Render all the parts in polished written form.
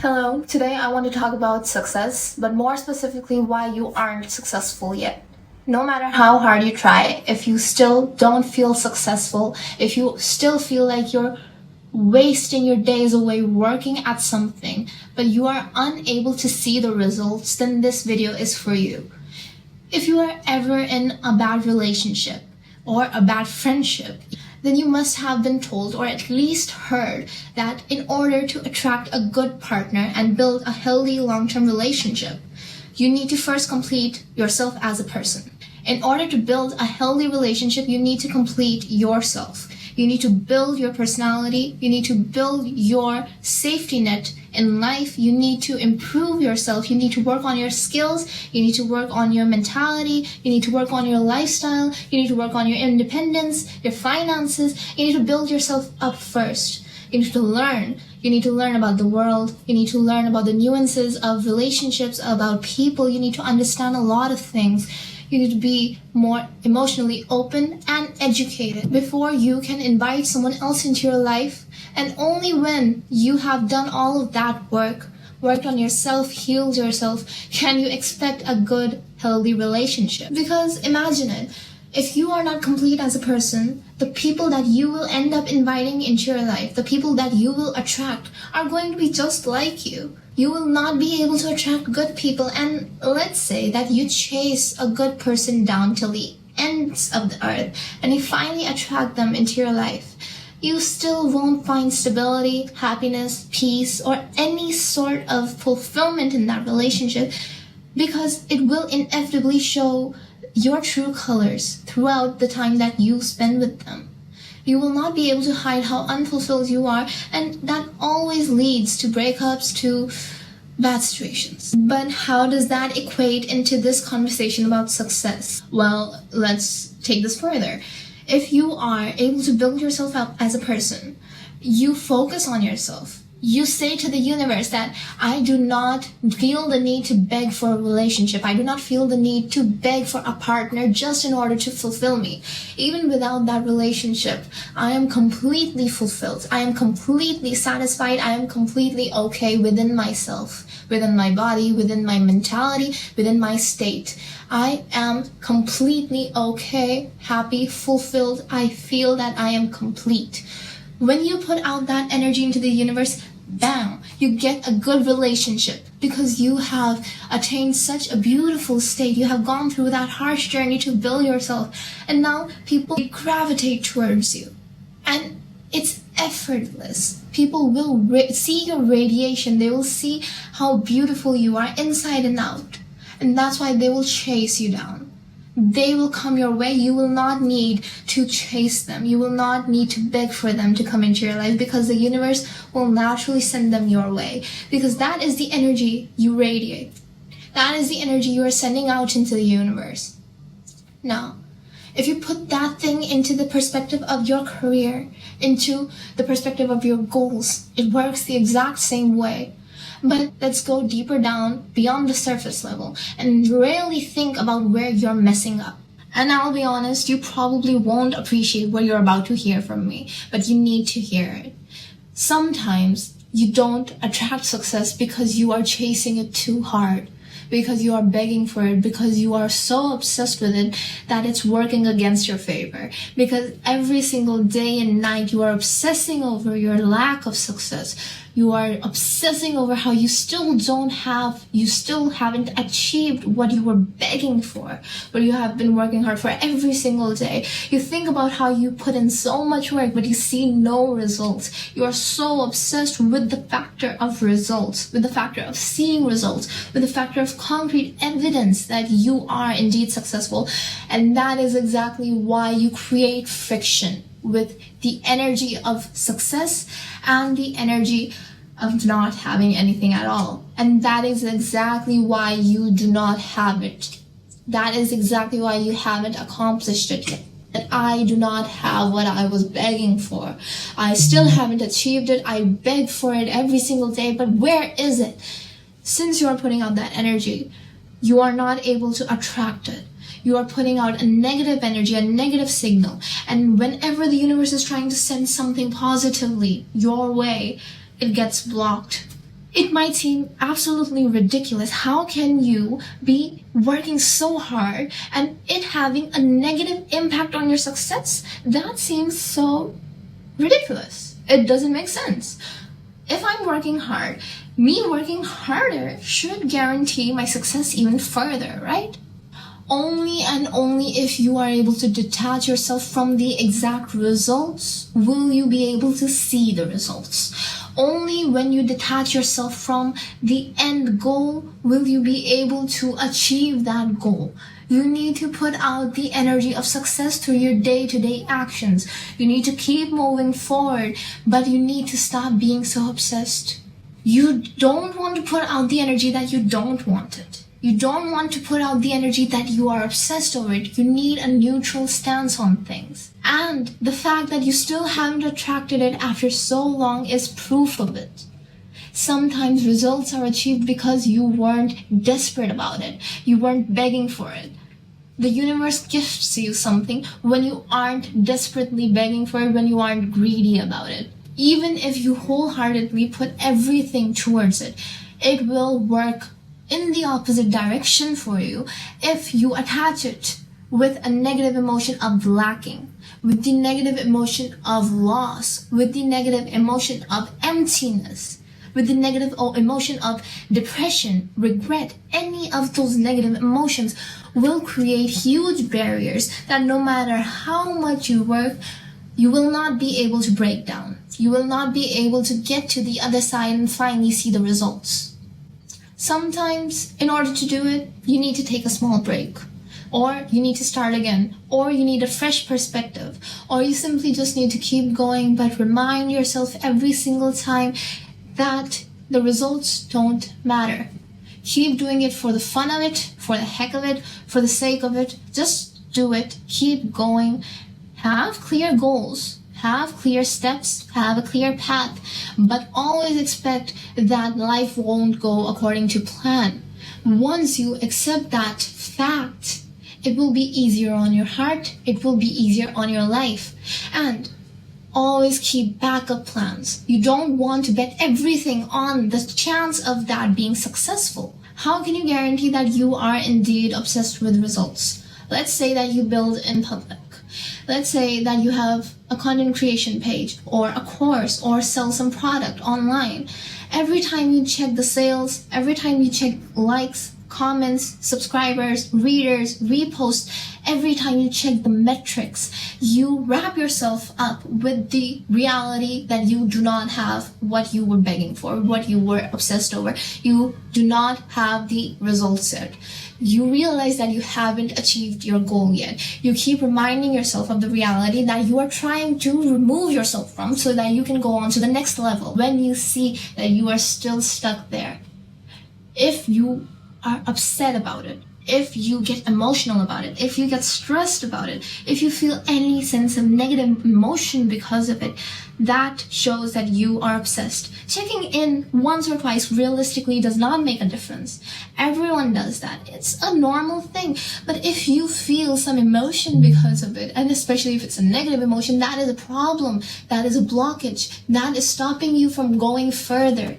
Hello, today I want to talk about success, but more specifically why you aren't successful yet. No matter how hard you try, if you still don't feel successful, if you still feel like you're wasting your days away working at something, but you are unable to see the results, then this video is for you. If you are ever in a bad relationship or a bad friendship, then you must have been told or at least heard that in order to attract a good partner and build a healthy long-term relationship, you need to first complete yourself as a person. In order to build a healthy relationship, you need to complete yourself. You need to build your personality. You need to build your safety net in life. You need to improve yourself. You need to work on your skills. You need to work on your mentality. You need to work on your lifestyle. You need to work on your independence, your finances. You need to build yourself up first. You need to learn. You need to learn about the world. You need to learn about the nuances of relationships, about people. You need to understand a lot of things. You need to be more emotionally open and educated before you can invite someone else into your life. And only when you have done all of that worked on yourself, healed yourself, can you expect a good, healthy relationship. Because imagine it, if you are not complete as a person, the people that you will end up inviting into your life, the people that you will attract, are going to be just like you. You will not be able to attract good people, and let's say that you chase a good person down till the ends of the earth and you finally attract them into your life. You still won't find stability, happiness, peace, or any sort of fulfillment in that relationship, because it will inevitably show your true colors throughout the time that you spend with them. You will not be able to hide how unfulfilled you are, and that always leads to breakups, to bad situations. But how does that equate into this conversation about success? Well, let's take this further. If you are able to build yourself up as a person, you focus on yourself. You say to the universe that I do not feel the need to beg for a relationship. I do not feel the need to beg for a partner just in order to fulfill me. Even without that relationship, I am completely fulfilled. I am completely satisfied. I am completely okay within myself, within my body, within my mentality, within my state. I am completely okay, happy, fulfilled. I feel that I am complete. When you put out that energy into the universe, bam, you get a good relationship because you have attained such a beautiful state. You have gone through that harsh journey to build yourself, and now people gravitate towards you. And it's effortless. People will see your radiation. They will see how beautiful you are inside and out. And that's why they will chase you down. They will come your way. You will not need to chase them. You will not need to beg for them to come into your life, because the universe will naturally send them your way, because that is the energy you radiate. That is the energy you are sending out into the universe. Now, if you put that thing into the perspective of your career, into the perspective of your goals, it works the exact same way. But let's go deeper down beyond the surface level and really think about where you're messing up. And I'll be honest, you probably won't appreciate what you're about to hear from me, but you need to hear it. Sometimes you don't attract success because you are chasing it too hard, because you are begging for it, because you are so obsessed with it that it's working against your favor. Because every single day and night you are obsessing over your lack of success. You are obsessing over how you still haven't achieved what you were begging for, what you have been working hard for every single day. You think about how you put in so much work, but you see no results. You are so obsessed with the factor of results, with the factor of seeing results, with the factor of concrete evidence that you are indeed successful. And that is exactly why you create friction with the energy of success and the energy of not having anything at all. And that is exactly why you do not have it. That is exactly why you haven't accomplished it yet. That I do not have what I was begging for. I still haven't achieved it. I beg for it every single day, but where is it? Since you are putting out that energy, you are not able to attract it. You are putting out a negative energy, a negative signal. And whenever the universe is trying to send something positively your way, it gets blocked. It might seem absolutely ridiculous. How can you be working so hard and it having a negative impact on your success? That seems so ridiculous. It doesn't make sense. If I'm working hard, me working harder should guarantee my success even further, right? Only and only if you are able to detach yourself from the exact results will you be able to see the results. Only when you detach yourself from the end goal will you be able to achieve that goal. You need to put out the energy of success through your day-to-day actions. You need to keep moving forward, but you need to stop being so obsessed. You don't want to put out the energy that you don't want it. You don't want to put out the energy that you are obsessed over it. You need a neutral stance on things. And the fact that you still haven't attracted it after so long is proof of it. Sometimes results are achieved because you weren't desperate about it. You weren't begging for it. The universe gifts you something when you aren't desperately begging for it, when you aren't greedy about it. Even if you wholeheartedly put everything towards it, it will work in the opposite direction for you if you attach it with a negative emotion of lacking, with the negative emotion of loss, with the negative emotion of emptiness, with the negative emotion of depression, regret. Any of those negative emotions will create huge barriers that no matter how much you work, you will not be able to break down. You will not be able to get to the other side and finally see the results. Sometimes, in order to do it, you need to take a small break, or you need to start again, or you need a fresh perspective, or you simply just need to keep going, but remind yourself every single time that the results don't matter. Keep doing it for the fun of it, for the heck of it, for the sake of it. Just do it. Keep going. Have clear goals. Have clear steps, have a clear path, but always expect that life won't go according to plan. Once you accept that fact, it will be easier on your heart, it will be easier on your life. And always keep backup plans. You don't want to bet everything on the chance of that being successful. How can you guarantee that you are indeed obsessed with results? Let's say that you build in public. Let's say that you have a content creation page or a course or sell some product online. Every time you check the sales, every time you check likes, comments, subscribers, readers, reposts, every time you check the metrics, you wrap yourself up with the reality that you do not have what you were begging for, what you were obsessed over. You do not have the results yet. You realize that you haven't achieved your goal yet. You keep reminding yourself of the reality that you are trying to remove yourself from so that you can go on to the next level. When you see that you are still stuck there, if you are upset about it, if you get emotional about it, if you get stressed about it, if you feel any sense of negative emotion because of it, that shows that you are obsessed. Checking in once or twice realistically does not make a difference. Everyone does that. It's a normal thing. But if you feel some emotion because of it, and especially if it's a negative emotion, that is a problem. That is a blockage. That is stopping you from going further.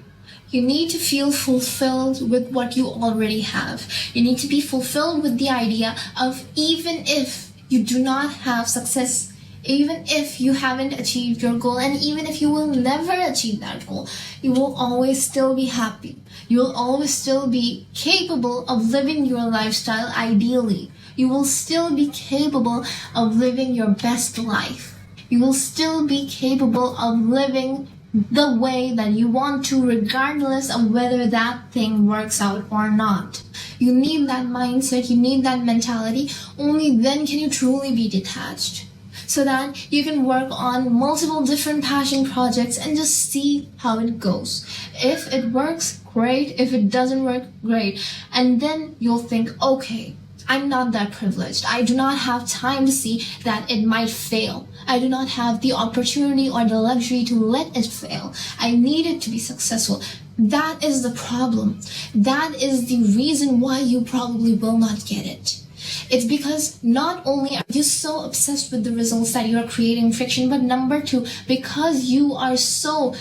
You need to feel fulfilled with what you already have. You need to be fulfilled with the idea of even if you do not have success, even if you haven't achieved your goal, and even if you will never achieve that goal, you will always still be happy. You will always still be capable of living your lifestyle ideally. You will still be capable of living your best life. You will still be capable of living the way that you want to, regardless of whether that thing works out or not. You need that mindset, you need that mentality. Only then can you truly be detached, so that you can work on multiple different passion projects and just see how it goes. If it works, great. If it doesn't work, great. And then you'll think, okay, I'm not that privileged. I do not have time to see that it might fail. I do not have the opportunity or the luxury to let it fail. I need it to be successful. That is the problem. That is the reason why you probably will not get it. It's because not only are you so obsessed with the results that you are creating friction, but number two, because you are so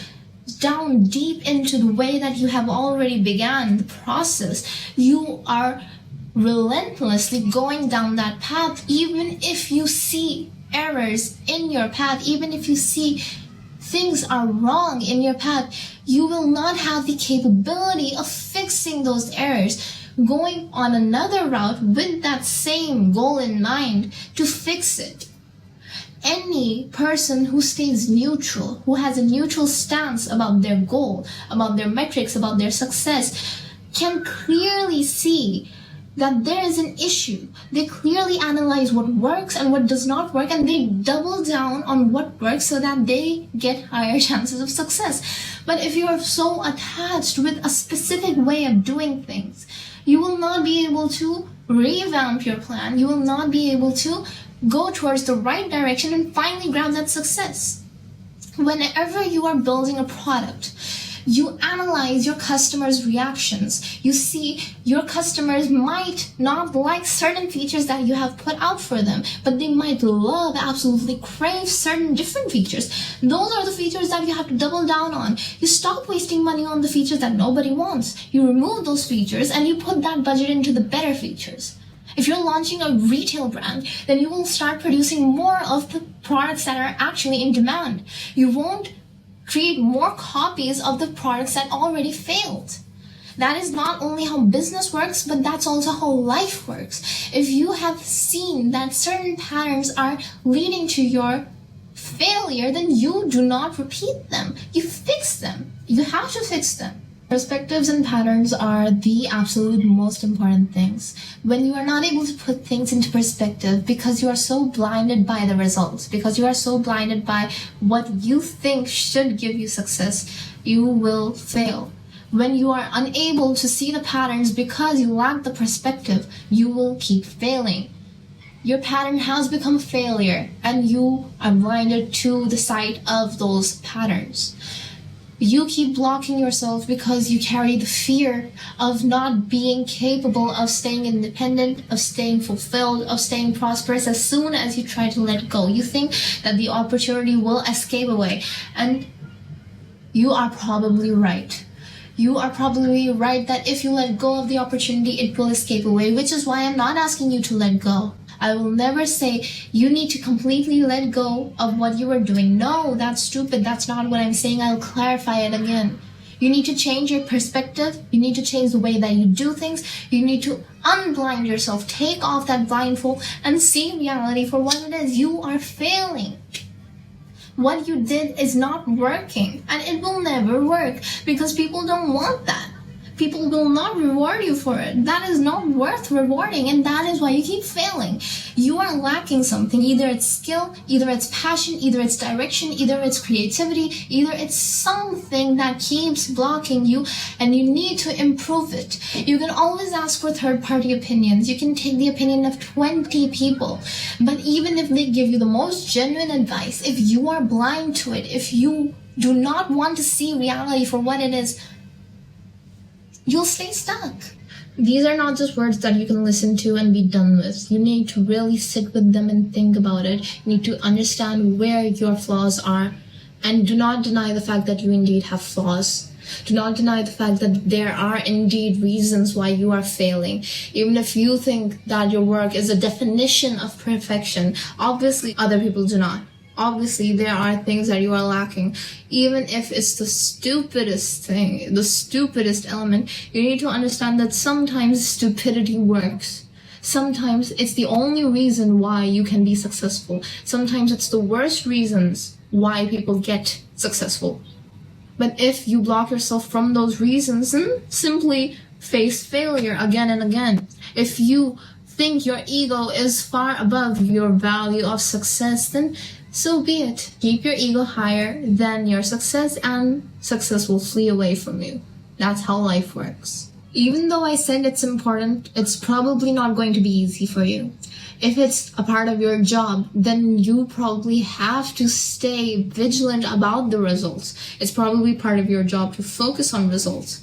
down deep into the way that you have already began the process. You are relentlessly going down that path, even if you see errors in your path, even if you see things are wrong in your path, you will not have the capability of fixing those errors, going on another route with that same goal in mind to fix it. Any person who stays neutral, who has a neutral stance about their goal, about their metrics, about their success, can clearly see that there is an issue. They clearly analyze what works and what does not work, and they double down on what works so that they get higher chances of success. But if you are so attached with a specific way of doing things, you will not be able to revamp your plan. You will not be able to go towards the right direction and finally grab that success. Whenever you are building a product, you analyze your customers' reactions. You see your customers might not like certain features that you have put out for them, but they might love, absolutely crave certain different features. Those are the features that you have to double down on. You stop wasting money on the features that nobody wants. You remove those features and you put that budget into the better features. If you're launching a retail brand, then you will start producing more of the products that are actually in demand. You won't create more copies of the products that already failed. That is not only how business works, but that's also how life works. If you have seen that certain patterns are leading to your failure, then you do not repeat them. You fix them. You have to fix them. Perspectives and patterns are the absolute most important things. When you are not able to put things into perspective because you are so blinded by the results, because you are so blinded by what you think should give you success, you will fail. When you are unable to see the patterns because you lack the perspective, you will keep failing. Your pattern has become failure and you are blinded to the sight of those patterns. You keep blocking yourself because you carry the fear of not being capable of staying independent, of staying fulfilled, of staying prosperous as soon as you try to let go. You think that the opportunity will escape away, and you are probably right. You are probably right that if you let go of the opportunity, it will escape away, which is why I'm not asking you to let go. I will never say you need to completely let go of what you are doing. No, that's stupid. That's not what I'm saying. I'll clarify it again. You need to change your perspective. You need to change the way that you do things. You need to unblind yourself. Take off that blindfold and see reality for what it is. You are failing. What you did is not working, and it will never work because people don't want that. People will not reward you for it. That is not worth rewarding, and that is why you keep failing. You are lacking something. Either it's skill, either it's passion, either it's direction, either it's creativity, either it's something that keeps blocking you, and you need to improve it. You can always ask for third-party opinions. You can take the opinion of 20 people, but even if they give you the most genuine advice, if you are blind to it, if you do not want to see reality for what it is, you'll stay stuck. These are not just words that you can listen to and be done with. You need to really sit with them and think about it. You need to understand where your flaws are, and do not deny the fact that you indeed have flaws. Do not deny the fact that there are indeed reasons why you are failing. Even if you think that your work is a definition of perfection, obviously other people do not. Obviously, there are things that you are lacking. Even if it's the stupidest thing, the stupidest element, you need to understand that sometimes stupidity works. Sometimes it's the only reason why you can be successful. Sometimes it's the worst reasons why people get successful. But if you block yourself from those reasons and simply face failure again and again, if you think your ego is far above your value of success, then so be it. Keep your ego higher than your success, and success will flee away from you. That's how life works. Even though I said it's important, it's probably not going to be easy for you. If it's a part of your job, then you probably have to stay vigilant about the results. It's probably part of your job to focus on results.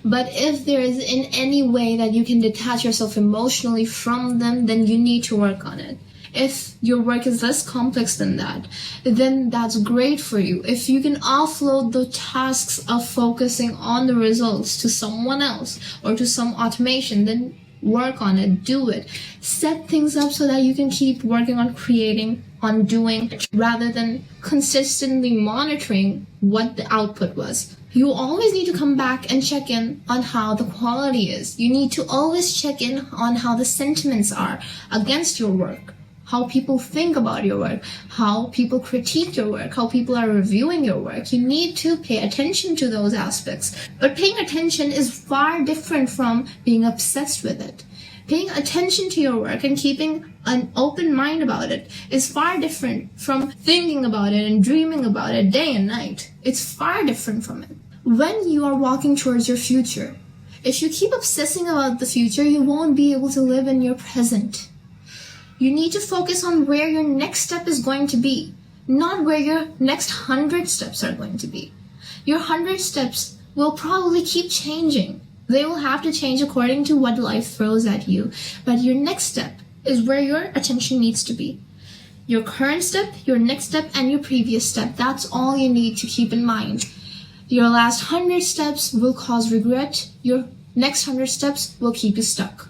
But if there is in any way that you can detach yourself emotionally from them, then you need to work on it. If your work is less complex than that, then that's great for you. If you can offload the tasks of focusing on the results to someone else or to some automation, then work on it, do it. Set things up so that you can keep working on creating, on doing, rather than consistently monitoring what the output was. You always need to come back and check in on how the quality is. You need to always check in on how the sentiments are against your work, how people think about your work, how people critique your work, how people are reviewing your work. You need to pay attention to those aspects. But paying attention is far different from being obsessed with it. Paying attention to your work and keeping an open mind about it is far different from thinking about it and dreaming about it day and night. It's far different from it. When you are walking towards your future, if you keep obsessing about the future, you won't be able to live in your present. You need to focus on where your next step is going to be, not where your next 100 steps are going to be. Your 100 steps will probably keep changing. They will have to change according to what life throws at you. But your next step is where your attention needs to be. Your current step, your next step, and your previous step. That's all you need to keep in mind. Your last 100 steps will cause regret. Your next 100 steps will keep you stuck.